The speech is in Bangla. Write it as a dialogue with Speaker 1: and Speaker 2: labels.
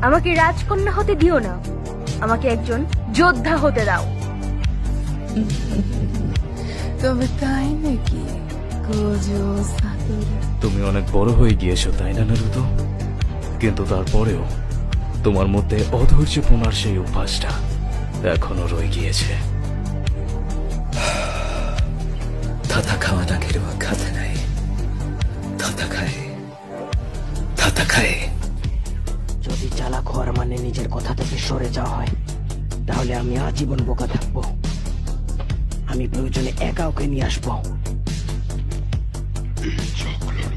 Speaker 1: আমাকে রাজকন্যা হতে দিও না, আমাকে একজন যোদ্ধা হতে দাও।
Speaker 2: তবে তাই নাকি?
Speaker 3: তুমি অনেক বড় হয়ে গিয়েছো, তাই না নারুতো? কিন্তু তারপরেও তোমার মধ্যে অধৈর্যপনার সেই অভ্যাসটা এখনো রয়ে গিয়েছে।
Speaker 4: যদি চালাক হওয়ার মানে নিজের কথা থেকে সরে যাওয়া হয়, তাহলে আমি আজীবন বোকা থাকবো। আমি প্রয়োজনে একা ওকে নিয়ে আসবো।
Speaker 5: এই চক্রার